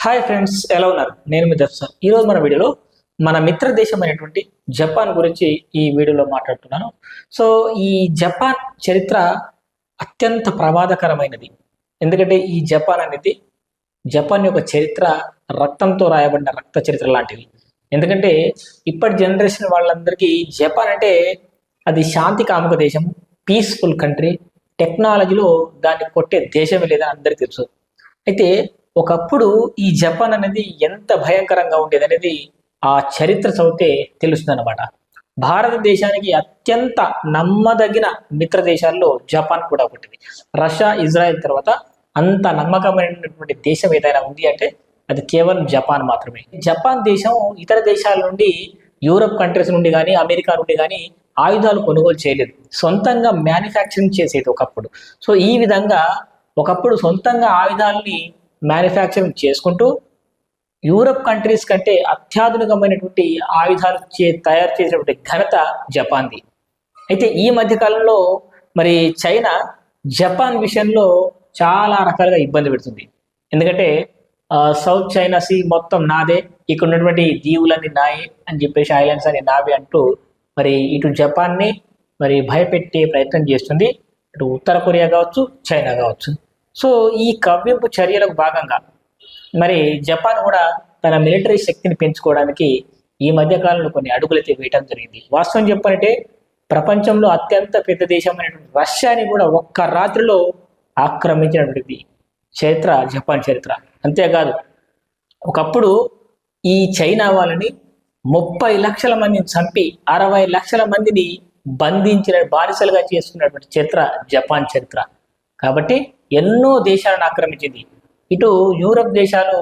Hi friends, ఎలా ఉన్నారు? నేను మీ దర్శన్. ఈరోజు మన వీడియోలో మన మిత్ర దేశం అయినటువంటి జపాన్ గురించి ఈ వీడియోలో మాట్లాడుతున్నాను. సో ఈ జపాన్ చరిత్ర అత్యంత ప్రమాదకరమైనది. ఎందుకంటే ఈ జపాన్ అనేది జపాన్ యొక్క చరిత్ర రక్తంతో రాయబడిన రక్త చరిత్ర లాంటిది. ఎందుకంటే ఇప్పటి జనరేషన్ వాళ్ళందరికీ జపాన్ అంటే అది శాంతి కాముక దేశం, పీస్ఫుల్ కంట్రీ, టెక్నాలజీలో దాన్ని కొట్టే దేశమే లేదని అందరికీ తెలుసు. అయితే ఒకప్పుడు ఈ జపాన్ అనేది ఎంత భయంకరంగా ఉండేది అనేది ఆ చరిత్ర చదివితే తెలుస్తుంది అనమాట. భారతదేశానికి అత్యంత నమ్మదగిన మిత్ర దేశాల్లో జపాన్ కూడా ఒకటిది. రష్యా, ఇజ్రాయెల్ తర్వాత అంత నమ్మకమైనటువంటి దేశం ఏదైనా ఉంది అంటే అది కేవలం జపాన్ మాత్రమే. జపాన్ దేశం ఇతర దేశాల నుండి, యూరప్ కంట్రీస్ నుండి కానీ, అమెరికా నుండి కానీ ఆయుధాలు కొనుగోలు చేయలేదు. సొంతంగా మ్యానుఫ్యాక్చరింగ్ చేసేది ఒకప్పుడు. సో ఈ విధంగా ఒకప్పుడు సొంతంగా ఆయుధాలని మ్యానుఫ్యాక్చరింగ్ చేసుకుంటూ యూరప్ కంట్రీస్ కంటే అత్యాధునికమైనటువంటి ఆయుధాలు తయారు చేసినటువంటి ఘనత జపాన్ది. అయితే ఈ మధ్య కాలంలో మరి చైనా జపాన్ విషయంలో చాలా రకాలుగా ఇబ్బంది పెడుతుంది. ఎందుకంటే సౌత్ చైనా సీ మొత్తం నాదే, ఇక్కడ ఉన్నటువంటి దీవులన్నీ నాయే అని చెప్పేసి, ఐలాండ్స్ అని నావే అంటూ మరి ఇటు జపాన్ని మరి భయపెట్టే ప్రయత్నం చేస్తుంది. ఇటు ఉత్తర కొరియా కావచ్చు, చైనా కావచ్చు. సో ఈ కవ్వింపు చర్యలకు భాగంగా మరి జపాన్ కూడా తన మిలిటరీ శక్తిని పెంచుకోవడానికి ఈ మధ్య కాలంలో కొన్ని అడుగులైతే వేయటం జరిగింది. వాస్తవం చెప్పాలంటే ప్రపంచంలో అత్యంత పెద్ద దేశమైనటువంటి రష్యాని కూడా ఒక్క రాత్రిలో ఆక్రమించినటువంటి చరిత్ర జపాన్ చరిత్ర. అంతేకాదు ఒకప్పుడు ఈ చైనా వాళ్ళని 30 లక్షల మందిని చంపి 60 లక్షల మందిని బంధించిన బానిసలుగా చేసుకున్నటువంటి చరిత్ర జపాన్ చరిత్ర. కాబట్టి ఎన్నో దేశాలను ఆక్రమించింది. ఇటు యూరప్ దేశాలు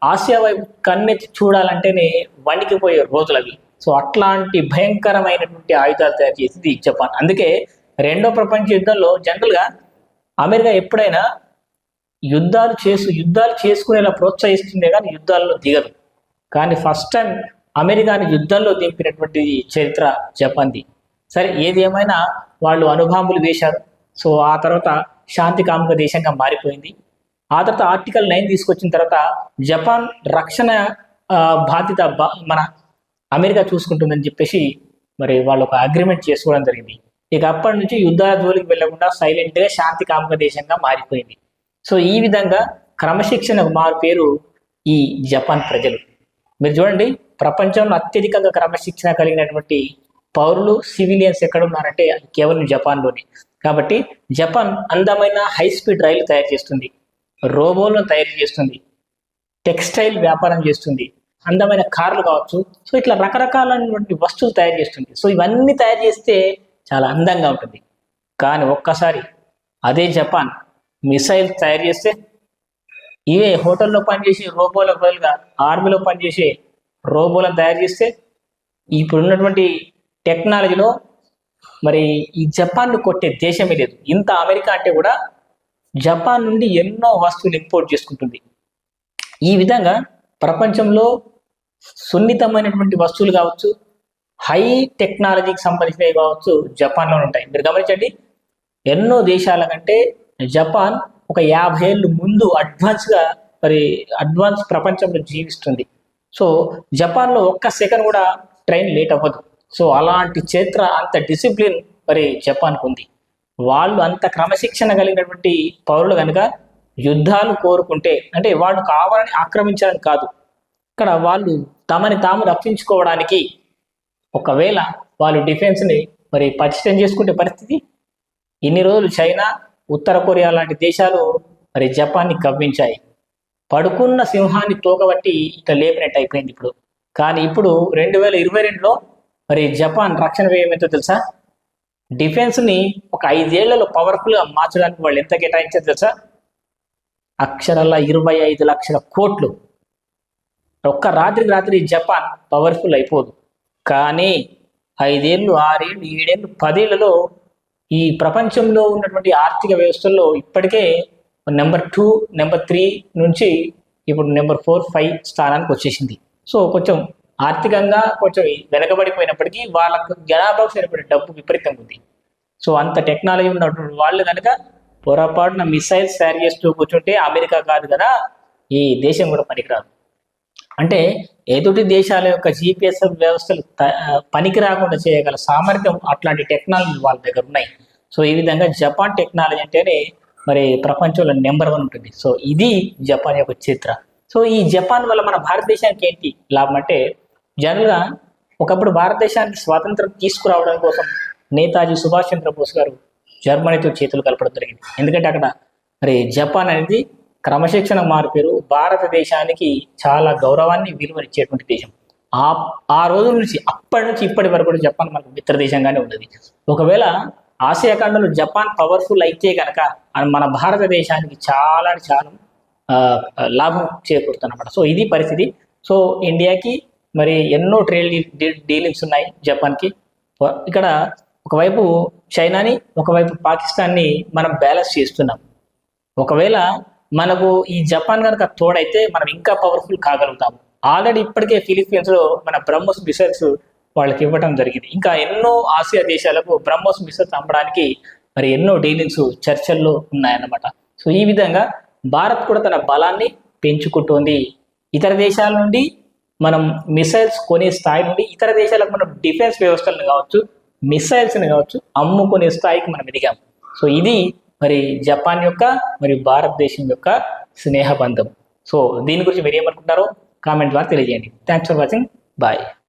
ఆసియా వైపు కన్నెత్తి చూడాలంటేనే వణికిపోయే రోజులు అవి. సో అట్లాంటి భయంకరమైనటువంటి ఆయుధాలు తయారు చేసింది జపాన్. అందుకే రెండో ప్రపంచ యుద్ధంలో జనరల్గా అమెరికా ఎప్పుడైనా యుద్ధాలు చేసుకునేలా ప్రోత్సహిస్తుందే కానీ యుద్ధాల్లో దిగదు. కానీ ఫస్ట్ టైం అమెరికాని యుద్ధంలో దింపినటువంటి చరిత్ర జపాన్ది. సరే, ఏది ఏమైనా వాళ్ళు అణుబాంబులు వేశారు. సో ఆ తర్వాత శాంతి కాముక దేశంగా మారిపోయింది. ఆ తర్వాత ఆర్టికల్ 9 తీసుకొచ్చిన తర్వాత జపాన్ రక్షణ బాధ్యత మన అమెరికా చూసుకుంటుందని చెప్పేసి మరి వాళ్ళు ఒక అగ్రిమెంట్ చేసుకోవడం జరిగింది. ఇక అప్పటి నుంచి యుద్ధాల జోలికి వెళ్లకుండా సైలెంట్గా శాంతి కాముక దేశంగా మారిపోయింది. సో ఈ విధంగా క్రమశిక్షణకు మారు పేరు ఈ జపాన్ ప్రజలు. మీరు చూడండి, ప్రపంచంలో అత్యధికంగా క్రమశిక్షణ కలిగినటువంటి పౌరులు, సివిలియన్స్ ఎక్కడ ఉన్నారంటే కేవలం జపాన్లోనే. కాబట్టి జపాన్ అందమైన హై స్పీడ్ రైలు తయారు చేస్తుంది, రోబోలను తయారు చేస్తుంది, టెక్స్టైల్ వ్యాపారం చేస్తుంది, అందమైన కార్లు కావచ్చు. సో ఇట్లా రకరకాలైనటువంటి వస్తువులు తయారు చేస్తుంది. సో ఇవన్నీ తయారు చేస్తే చాలా అందంగా ఉంటుంది. కానీ ఒక్కసారి అదే జపాన్ మిసైల్ తయారు చేస్తే, ఇవే హోటల్లో పనిచేసే రోబోలకు బదులుగా ఆర్మీలో పనిచేసే రోబోలను తయారు చేస్తే, ఇప్పుడున్నటువంటి టెక్నాలజీలో మరి ఈ జపాన్ను కొట్టే దేశమే లేదు. ఇంత అమెరికా అంటే కూడా జపాన్ నుండి ఎన్నో వస్తువులు ఇంపోర్ట్ చేసుకుంటుంది. ఈ విధంగా ప్రపంచంలో సున్నితమైనటువంటి వస్తువులు కావచ్చు, హై టెక్నాలజీకి సంబంధించినవి కావచ్చు, జపాన్లో ఉంటాయి. మీరు గమనించండి, ఎన్నో దేశాల కంటే జపాన్ ఒక 50 ఏళ్ళు ముందు అడ్వాన్స్ ప్రపంచంలో జీవిస్తుంది. సో జపాన్లో ఒక్క సెకండ్ కూడా ట్రైన్ లేట్ అవ్వదు. సో అలాంటి చరిత్ర, అంత డిసిప్లిన్ మరి జపాన్కు ఉంది. వాళ్ళు అంత క్రమశిక్షణ కలిగినటువంటి పౌరులు కనుక యుద్ధాలు కోరుకుంటే, అంటే వాళ్ళు కావాలని ఆక్రమించడానికి కాదు, ఇక్కడ వాళ్ళు తమని తాము రక్షించుకోవడానికి ఒకవేళ వాళ్ళు డిఫెన్స్ని మరి పటిష్టం చేసుకుంటే పరిస్థితి. ఇన్ని రోజులు చైనా, ఉత్తర కొరియా లాంటి దేశాలు మరి జపాన్ని కవ్వించాయి. పడుకున్న సింహాన్ని తోకబట్టి ఇట్లా లేపినట్టు అయిపోయింది ఇప్పుడు. కానీ ఇప్పుడు 2022లో మరి జపాన్ రక్షణ వ్యయం ఎంతో తెలుసా? డిఫెన్స్ని ఒక 5 ఏళ్లలో పవర్ఫుల్గా మార్చడానికి వాళ్ళు ఎంత కేటాయించారు తెలుసా? అక్షరాల 25 లక్షల కోట్లు. ఒక్క రాత్రి జపాన్ పవర్ఫుల్ అయిపోదు. కానీ 5 ఏళ్ళు, 6 ఏళ్ళు, 7 ఏళ్ళు, 10 ఏళ్లలో ఈ ప్రపంచంలో ఉన్నటువంటి ఆర్థిక వ్యవస్థల్లో ఇప్పటికే నెంబర్ 2, నెంబర్ 3 నుంచి ఇప్పుడు నెంబర్ 4, 5 స్థానానికి వచ్చేసింది. సో కొంచెం ఆర్థికంగా కొంచెం వెనకబడిపోయినప్పటికీ వాళ్ళకు జనాభాకు సరిపడే డబ్బు విపరీతంగా ఉంది. సో అంత టెక్నాలజీ ఉన్నటువంటి వాళ్ళు కనుక పొరపాటున మిసైల్స్ తయారు చేస్తూ కూర్చుంటే అమెరికా కాదు కదా, ఈ దేశం కూడా పనికిరాదు. అంటే ఎదుటి దేశాల యొక్క జిపిఎస్ వ్యవస్థలు పనికి రాకుండా చేయగల సామర్థ్యం అట్లాంటి టెక్నాలజీ వాళ్ళ దగ్గర ఉన్నాయి. సో ఈ విధంగా జపాన్ టెక్నాలజీ అంటేనే మరి ప్రపంచంలో నెంబర్ 1 ఉంటుంది. సో ఇది జపాన్ యొక్క చరిత్ర. సో ఈ జపాన్ వల్ల మన భారతదేశానికి ఏంటి లాభం అంటే, జనరల్గా ఒకప్పుడు భారతదేశానికి స్వాతంత్రం తీసుకురావడం కోసం నేతాజీ సుభాష్ చంద్రబోస్ గారు జర్మనీతో చేతులు కలపడం జరిగింది. ఎందుకంటే అక్కడ మరి జపాన్ అనేది క్రమశిక్షణ మారిపేరు, భారతదేశానికి చాలా గౌరవాన్ని విలువనిచ్చేటువంటి దేశం. ఆ రోజుల నుంచి అప్పటి నుంచి ఇప్పటి వరకు కూడా జపాన్ మనకు మిత్ర దేశంగానే ఉన్నది. ఒకవేళ ఆసియా ఖండంలో జపాన్ పవర్ఫుల్ అయితే కనుక మన భారతదేశానికి చాలా చాలా లాభం చేకూరుతుందన్నమాట. సో ఇది పరిస్థితి. సో ఇండియాకి మరి ఎన్నో ట్రేడ్ డీలింగ్స్ ఉన్నాయి జపాన్కి. ఇక్కడ ఒకవైపు చైనాని, ఒకవైపు పాకిస్తాన్ని మనం బ్యాలెన్స్ చేస్తున్నాం. ఒకవేళ మనకు ఈ జపాన్ కనుక తోడైతే మనం ఇంకా పవర్ఫుల్ కాగలుగుతాము. ఆల్రెడీ ఇప్పటికే ఫిలిప్పీన్స్ లో మన బ్రహ్మోస్ మిసైల్స్ వాళ్ళకి ఇవ్వడం జరిగింది. ఇంకా ఎన్నో ఆసియా దేశాలకు బ్రహ్మోస్ మిసైల్స్ అమ్మడానికి మరి ఎన్నో డీలింగ్స్ చర్చల్లో ఉన్నాయన్నమాట. సో ఈ విధంగా భారత్ కూడా తన బలాన్ని పెంచుకుంటోంది. ఇతర దేశాల నుండి మనం మిసైల్స్ కొనే స్థాయి నుండి ఇతర దేశాలకు మనం డిఫెన్స్ వ్యవస్థలను కావచ్చు, మిసైల్స్ని కావచ్చు అమ్ముకునే స్థాయికి మనం ఎదిగాం. సో ఇది మరి జపాన్ యొక్క మరియు భారతదేశం యొక్క స్నేహబంధం. సో దీని గురించి మీరు ఏమనుకుంటారో కామెంట్ ద్వారా తెలియజేయండి. Thanks for watching. బాయ్.